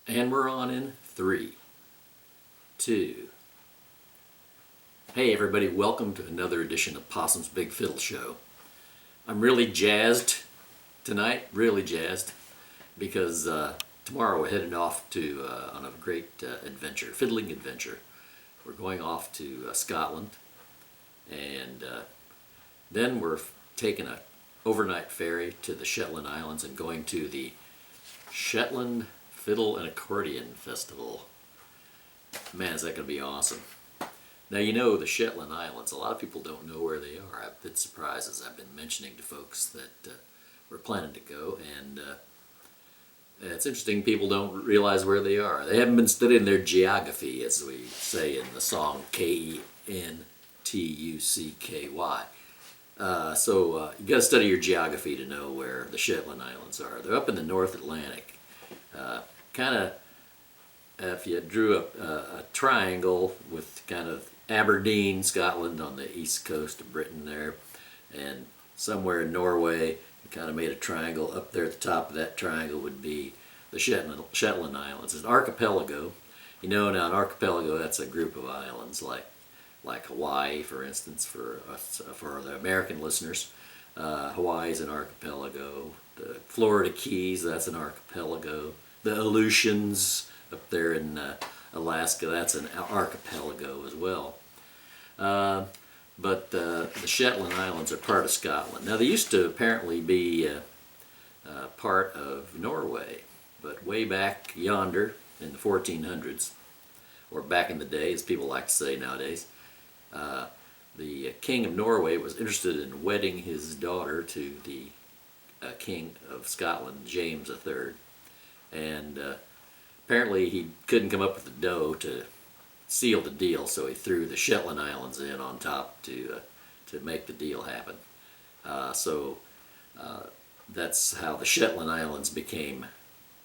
And we're on in 3, 2. Hey everybody, welcome to another edition of Possum's Big Fiddle Show. I'm really jazzed tonight, because tomorrow we're heading off to on a great adventure, fiddling adventure. We're going off to Scotland, and then we're taking an overnight ferry to the Shetland Islands and going to the Shetland Fiddle and Accordion Festival. Man, is that going to be awesome. Now, you know the Shetland Islands, a lot of people don't know where they are. I've been surprised as I've been mentioning to folks that we're planning to go, and it's interesting people don't realize where they are. They haven't been studying their geography, as we say in the song Kentucky. So you got to study your geography to know where the Shetland Islands are. They're up in the North Atlantic. Kind of, if you drew a triangle with kind of Aberdeen, Scotland on the east coast of Britain there, and somewhere in Norway, you kind of made a triangle. Up there at the top of that triangle would be the Shetland Islands. It's an archipelago. You know, now an archipelago, that's a group of islands like Hawaii, for instance, for the American listeners. Hawaii is an archipelago. The Florida Keys, that's an archipelago. The Aleutians up there in Alaska, that's an archipelago as well. But the Shetland Islands are part of Scotland. Now, they used to apparently be part of Norway, but way back yonder in the 1400s, or back in the day, as people like to say nowadays, the King of Norway was interested in wedding his daughter to the King of Scotland, James III. And apparently he couldn't come up with the dough to seal the deal, so he threw the Shetland Islands in on top to make the deal happen. So that's how the Shetland Islands became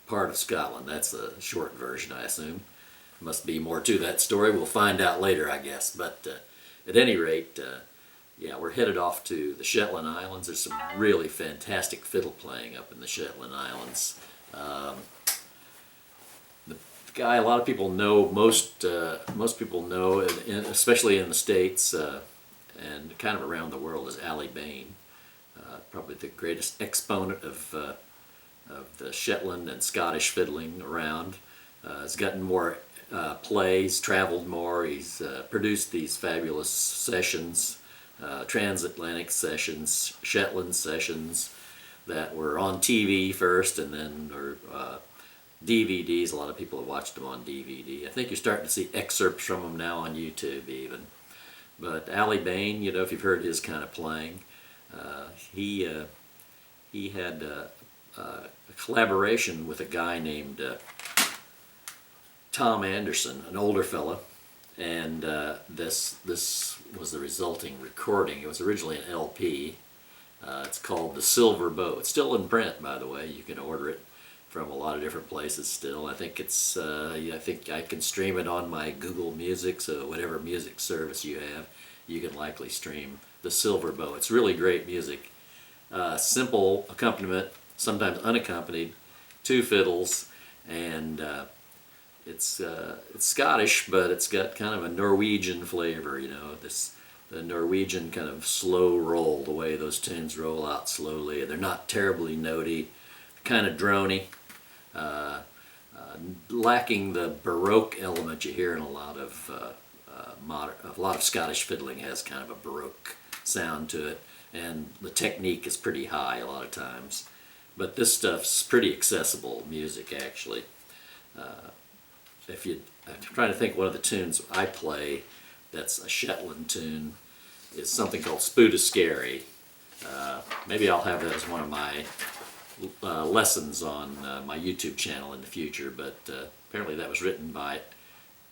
part of Scotland. That's the short version, I assume. Must be more to that story. We'll find out later, I guess. But at any rate, yeah, we're headed off to the Shetland Islands. There's some really fantastic fiddle playing up in the Shetland Islands. The guy a lot of people know, most people know, especially in the States and kind of around the world, is Bane. Probably the greatest exponent of the Shetland and Scottish fiddling around. He's gotten more plays, traveled more. He's produced these fabulous sessions, transatlantic sessions, Shetland sessions that were on TV first, and then DVDs. A lot of people have watched them on DVD. I think you're starting to see excerpts from them now on YouTube even. But Bane, you know, if you've heard his kind of playing, he had a collaboration with a guy named Tom Anderson, an older fella, and this was the resulting recording. It was originally an LP. It's called The Silver Bow. It's still in print, by the way. You can order it from a lot of different places still. I think it's I think I can stream it on my Google Music, so whatever music service you have, you can likely stream The Silver Bow. It's really great music. Simple accompaniment, sometimes unaccompanied, 2 fiddles, and it's Scottish, but it's got kind of a Norwegian flavor, you know, the Norwegian kind of slow roll, the way those tunes roll out slowly. They're not terribly notey, kind of drony, lacking the Baroque element you hear in a lot of Scottish fiddling. Has kind of a Baroque sound to it, and the technique is pretty high a lot of times. But this stuff's pretty accessible music, actually. I'm trying to think, one of the tunes I play that's a Shetland tune is something called Spoota Scary. Maybe I'll have that as one of my lessons on my YouTube channel in the future, but apparently that was written by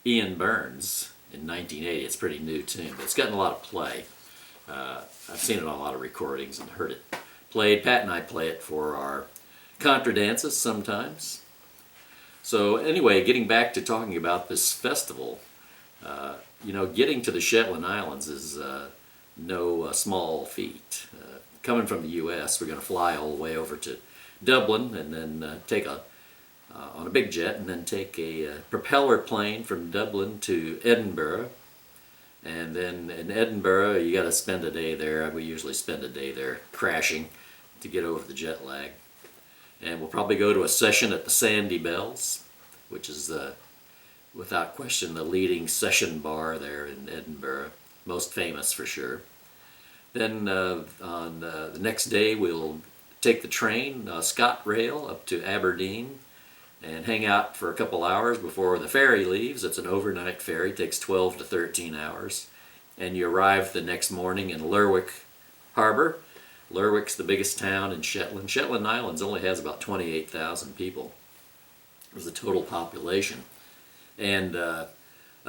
Ian Burns in 1980. It's a pretty new tune, but it's gotten a lot of play. I've seen it on a lot of recordings and heard it played. Pat and I play it for our contra dances sometimes. So anyway, getting back to talking about this festival, you know, getting to the Shetland Islands is no small feat. Coming from the U.S., we're going to fly all the way over to Dublin and then take a on a big jet, and then take a propeller plane from Dublin to Edinburgh. And then in Edinburgh, you got to spend a day there. We usually spend a day there crashing to get over the jet lag. And we'll probably go to a session at the Sandy Bells, which is without question the leading session bar there in Edinburgh, most famous for sure. Then on the next day we'll take the train, ScotRail, up to Aberdeen and hang out for a couple hours before the ferry leaves. It's an overnight ferry, takes 12 to 13 hours. And you arrive the next morning in Lerwick Harbour. Lerwick's the biggest town in Shetland. Shetland Islands only has about 28,000 people as the total population. And a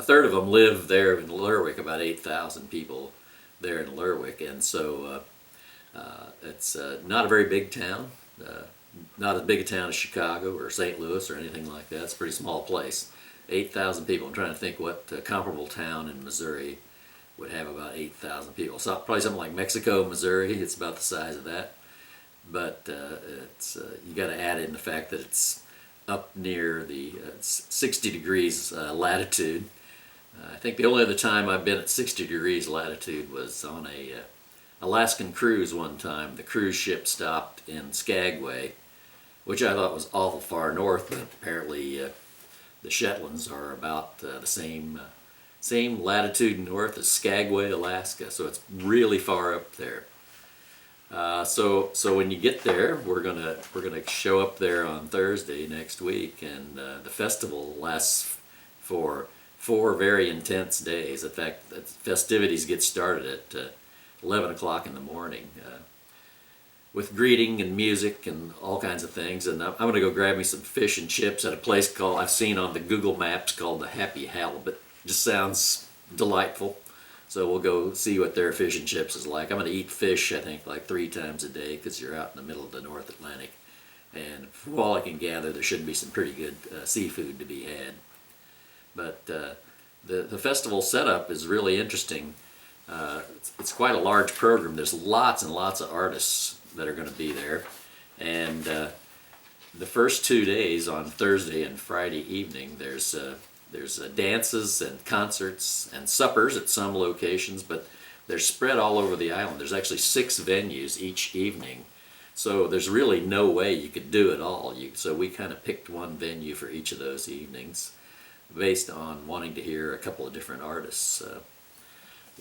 third of them live there in Lerwick, about 8,000 people there in Lerwick. And so it's not a very big town. Not as big a town as Chicago or St. Louis or anything like that. It's a pretty small place. 8,000 people. I'm trying to think what comparable town in Missouri would have about 8,000 people. So probably something like Mexico, Missouri. It's about the size of that. But it's you got to add in the fact that it's up near the 60 degrees latitude. I think the only other time I've been at 60 degrees latitude was on a Alaskan cruise one time. The cruise ship stopped in Skagway, which I thought was awful far north, but apparently the Shetlands are about the same latitude north as Skagway, Alaska, so it's really far up there. So when you get there, we're gonna show up there on Thursday next week, and the festival lasts for 4 very intense days. In fact, the festivities get started at 11 o'clock in the morning with greeting and music and all kinds of things. And I'm going to go grab me some fish and chips at a place I've seen on the Google Maps called the Happy Halibut. Just sounds delightful. So we'll go see what their fish and chips is like. I'm going to eat fish, I think, like 3 times a day because you're out in the middle of the North Atlantic. And from all I can gather, there should be some pretty good seafood to be had. But the festival setup is really interesting. It's quite a large program. There's lots and lots of artists that are going to be there. And the first 2 days, on Thursday and Friday evening, there's dances and concerts and suppers at some locations, but they're spread all over the island. There's actually 6 venues each evening. So there's really no way you could do it all. So we kind of picked one venue for each of those evenings based on wanting to hear a couple of different artists.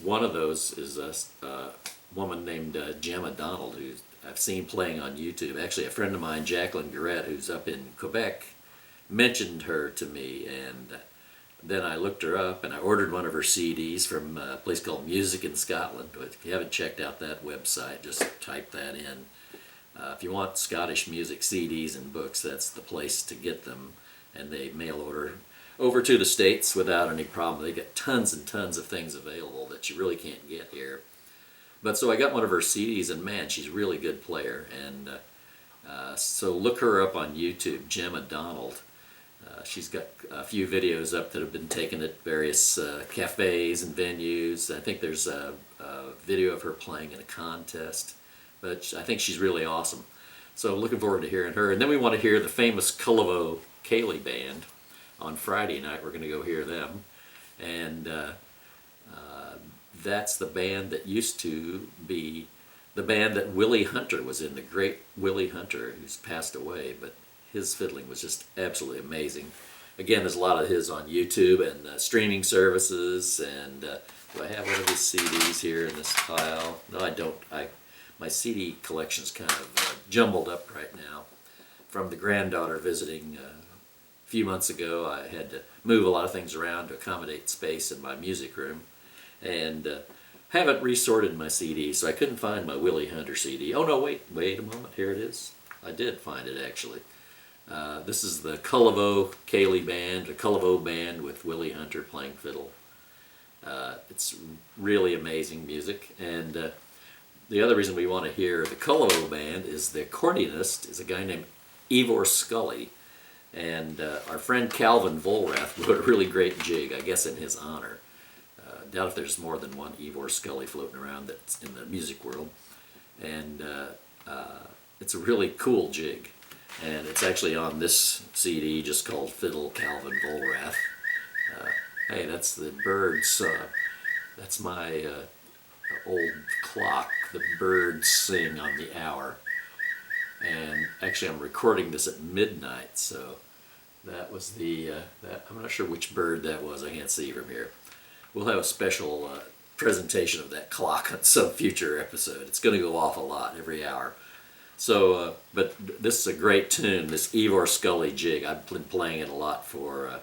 One of those is a woman named Mcdonald, who I've seen playing on YouTube. Actually, a friend of mine, Jacqueline Garrett, who's up in Quebec, mentioned her to me, and then I looked her up and I ordered one of her CDs from a place called Music in Scotland. If you haven't checked out that website, just type that in. If you want Scottish music CDs and books, that's the place to get them, and they mail order over to the States without any problem. They get tons and tons of things available that you really can't get here. But so I got one of her CDs, and man, she's a really good player. And so look her up on YouTube, Gemma Donald. She's got a few videos up that have been taken at various cafes and venues. I think there's a video of her playing in a contest. But I think she's really awesome. So looking forward to hearing her. And then we want to hear the famous Cullevo Ceilidh Band. On Friday night, we're going to go hear them. And that's the band that used to be the band that Willie Hunter was in, the great Willie Hunter, who's passed away, but his fiddling was just absolutely amazing. Again, there's a lot of his on YouTube and streaming services, and do I have one of his CDs here in this pile? No, I don't. My CD collection's kind of jumbled up right now from the granddaughter visiting a few months ago. I had to move a lot of things around to accommodate space in my music room, and haven't resorted my CDs, so I couldn't find my Willie Hunter CD. Oh no, wait a moment, here it is. I did find it actually. This is the Cullevo Ceilidh Band, a Cullevo band with Willie Hunter playing fiddle. It's really amazing music, and the other reason we want to hear the Cullevo band is the accordionist is a guy named Ivor Scully, and our friend Calvin Volrath wrote a really great jig, I guess in his honor. Doubt if there's more than one Ivor Scully floating around that's in the music world, and it's a really cool jig. and it's actually on this CD just called Fiddle Calvin Volrath. Hey, that's the birds. That's my old clock. The birds sing on the hour. And actually I'm recording this at midnight, so that was the, I'm not sure which bird that was, I can't see from here. We'll have a special presentation of that clock on some future episode. It's going to go off a lot every hour. So, but this is a great tune, this Ivor Scully jig. I've been playing it a lot for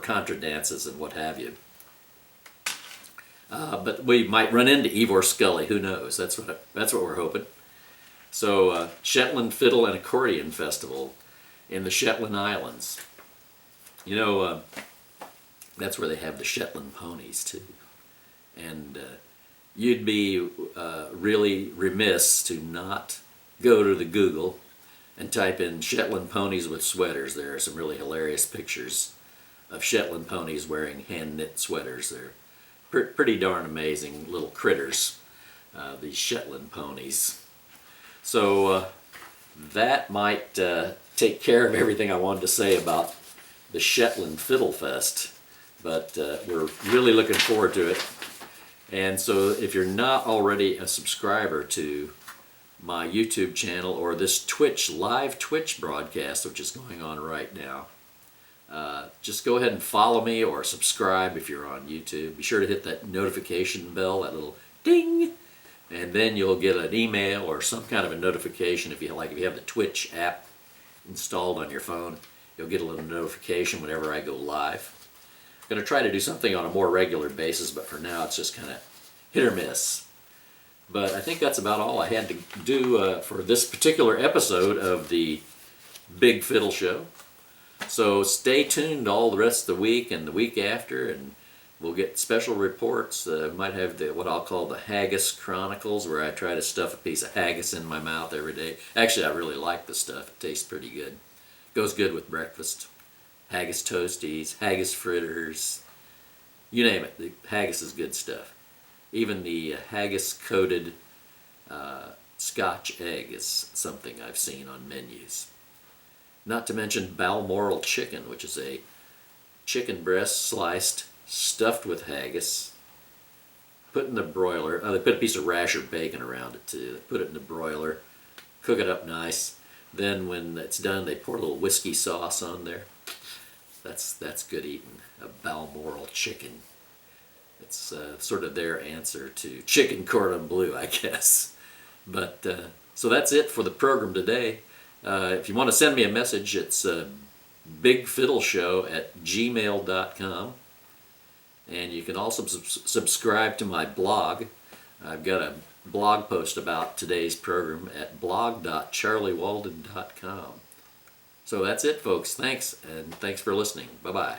contra dances and what have you. But we might run into Ivor Scully, who knows? That's what we're hoping. So, Shetland Fiddle and Accordion Festival in the Shetland Islands. You know, that's where they have the Shetland ponies too. And you'd be really remiss to not go to the Google and type in Shetland ponies with sweaters. There are some really hilarious pictures of Shetland ponies wearing hand-knit sweaters. They're pretty darn amazing little critters, these Shetland ponies. So that might take care of everything I wanted to say about the Shetland Fiddle Fest, but we're really looking forward to it. And so if you're not already a subscriber to my YouTube channel or this live Twitch broadcast, which is going on right now, just go ahead and follow me or subscribe if you're on YouTube. Be sure to hit that notification bell, that little ding, and then you'll get an email or some kind of a notification. If you have the Twitch app installed on your phone, you'll get a little notification whenever I go live. I'm going to try to do something on a more regular basis, but for now it's just kind of hit or miss. But I think that's about all I had to do for this particular episode of the Big Fiddle Show. So stay tuned all the rest of the week and the week after, and we'll get special reports. Might have what I'll call the Haggis Chronicles, where I try to stuff a piece of haggis in my mouth every day. Actually, I really like the stuff. It tastes pretty good. Goes good with breakfast. Haggis toasties, haggis fritters, you name it. The haggis is good stuff. Even the haggis-coated Scotch egg is something I've seen on menus. Not to mention Balmoral chicken, which is a chicken breast sliced, stuffed with haggis, put in the broiler. They put a piece of rasher bacon around it too. They put it in the broiler, cook it up nice. Then when it's done, they pour a little whiskey sauce on there. That's good eating. A Balmoral chicken. It's sort of their answer to chicken cordon bleu, I guess. But so that's it for the program today. If you want to send me a message, it's bigfiddleshow@gmail.com. And you can also subscribe to my blog. I've got a blog post about today's program at blog.charliewalden.com. So that's it, folks. Thanks, and thanks for listening. Bye-bye.